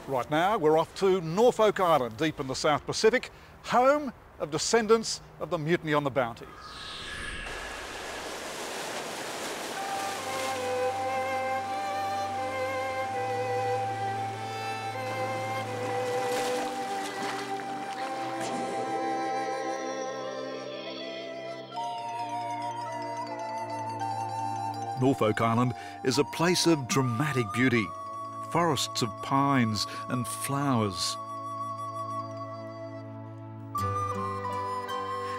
Right now, we're off to Norfolk Island, deep in the South Pacific, home of descendants of the mutiny on the Bounty. Norfolk Island is a place of dramatic beauty. Forests of pines and flowers.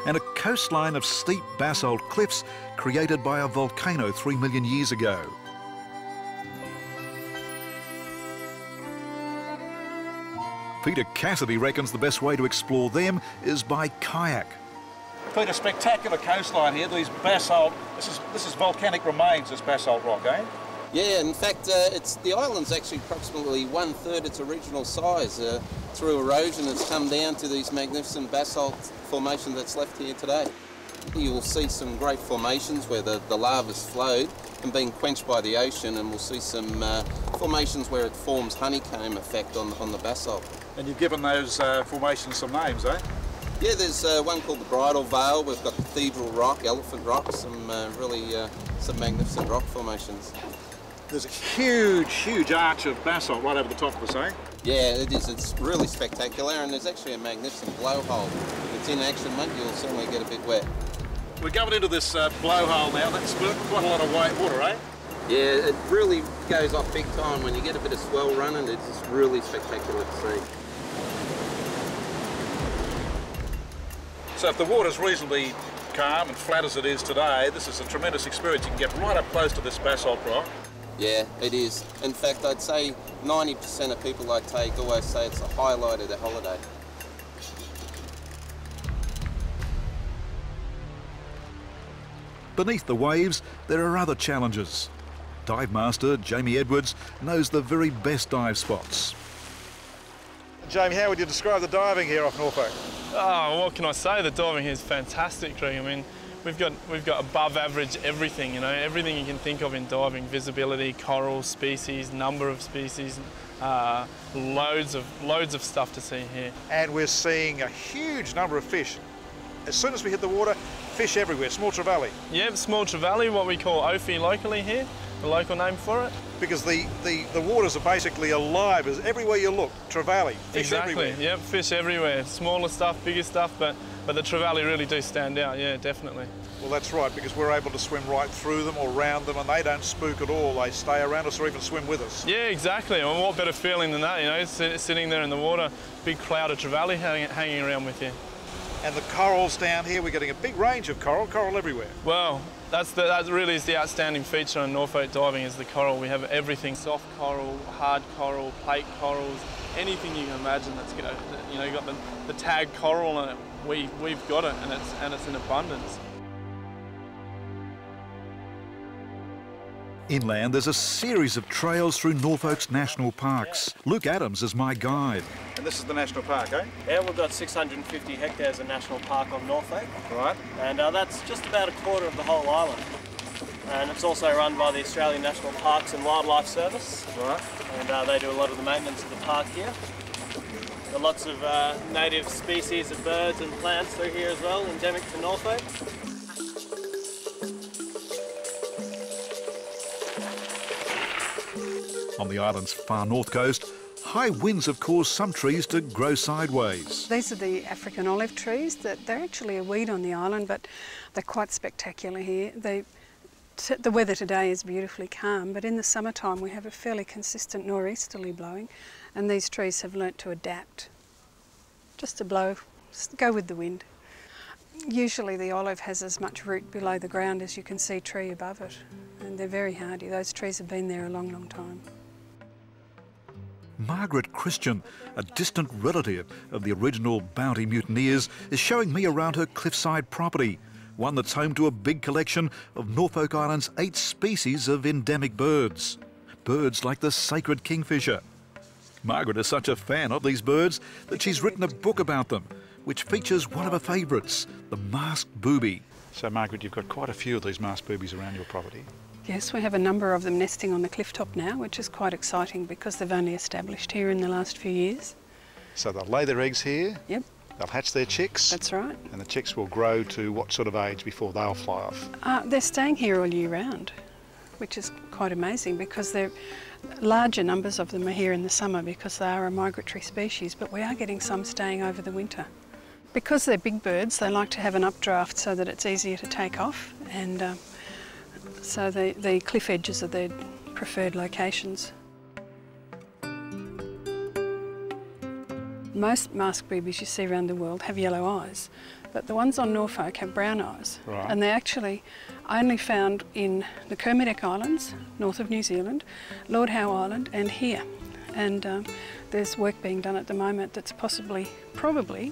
And a coastline of steep basalt cliffs created by a volcano 3 million years ago. Peter Cassidy reckons the best way to explore them is by kayak. Peter, spectacular coastline here, these basalt, this is volcanic remains, this basalt rock, eh? Yeah, in fact, the island's actually approximately 1/3 its original size. Through erosion, it's come down to these magnificent basalt formations that's left here today. You will see some great formations where the lava's flowed and been quenched by the ocean, and we'll see some formations where it forms honeycomb effect on the basalt. And you've given those formations some names, eh? Yeah, there's one called the Bridal Veil. We've got Cathedral Rock, Elephant Rock, some some magnificent rock formations. There's a huge, huge arch of basalt right over the top of us, eh? Yeah, it is. It's really spectacular, and there's actually a magnificent blowhole. If it's in action, mate, you'll certainly get a bit wet. We're going into this blowhole now. That's quite a lot of water, eh? Yeah, it really goes off big time. When you get a bit of swell running, it's really spectacular to see. So if the water's reasonably calm and flat as it is today, this is a tremendous experience. You can get right up close to this basalt rock. Yeah, it is. In fact, I'd say 90% of people I take always say it's the highlight of their holiday. Beneath the waves, there are other challenges. Dive master Jamie Edwards knows the very best dive spots. Jamie, how would you describe the diving here off Norfolk? Oh, what can I say? The diving here is fantastic, Greg. I mean, we've got above average everything, you know, everything you can think of in diving: visibility, coral, species, number of species, loads of stuff to see here. And we're seeing a huge number of fish. As soon as we hit the water, fish everywhere, small trevally. Yeah, small trevally, what we call Ophi locally here, the local name for it. Because the waters are basically alive, as everywhere you look, trevally, fish everywhere. Exactly, yep, fish everywhere. Smaller stuff, bigger stuff, but the trevally really do stand out, yeah, definitely. Well, that's right, because we're able to swim right through them or around them, and they don't spook at all. They stay around us or even swim with us. Yeah, exactly. Well, what better feeling than that, you know, sitting there in the water, big cloud of trevally hanging around with you. And the corals down here, we're getting a big range of coral everywhere. Well, that really is the outstanding feature on Norfolk diving, is the coral. We have everything: soft coral, hard coral, plate corals, anything you can imagine that's got, you know, you got the tag coral in it. We've got it, and it's in abundance. Inland, there's a series of trails through Norfolk's national parks. Luke Adams is my guide. And this is the national park, eh? Yeah, we've got 650 hectares of national park on Norfolk. Right. And that's just about a quarter of the whole island. And it's also run by the Australian National Parks and Wildlife Service. Right. And they do a lot of the maintenance of the park here. There are lots of native species of birds and plants through here as well, endemic to Norfolk. On the island's far north coast, high winds have caused some trees to grow sideways. These are the African olive trees. They're actually a weed on the island, but they're quite spectacular here. The weather today is beautifully calm, but in the summertime we have a fairly consistent nor'easterly blowing, and these trees have learnt to adapt, just to go with the wind. Usually the olive has as much root below the ground as you can see tree above it, and they're very hardy. Those trees have been there a long, long time. Margaret Christian, a distant relative of the original Bounty mutineers, is showing me around her cliffside property, one that's home to a big collection of Norfolk Island's 8 species of endemic birds. Birds like the sacred kingfisher. Margaret is such a fan of these birds that she's written a book about them, which features one of her favourites, the masked booby. So, Margaret, you've got quite a few of these masked boobies around your property. Yes, we have a number of them nesting on the cliff top now, which is quite exciting because they've only established here in the last few years. So they'll lay their eggs here, Yep, they'll hatch their chicks, that's right. and the chicks will grow to what sort of age before they'll fly off? They're staying here all year round, which is quite amazing because larger numbers of them are here in the summer because they are a migratory species, but we are getting some staying over the winter. Because they're big birds, they like to have an updraft so that it's easier to take off, and so the cliff edges are their preferred locations. Most masked boobies you see around the world have yellow eyes, but the ones on Norfolk have brown eyes. Right. And they're actually only found in the Kermadec Islands, north of New Zealand, Lord Howe Island and here. And there's work being done at the moment that's probably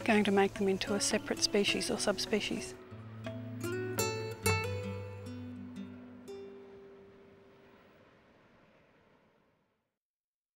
going to make them into a separate species or subspecies.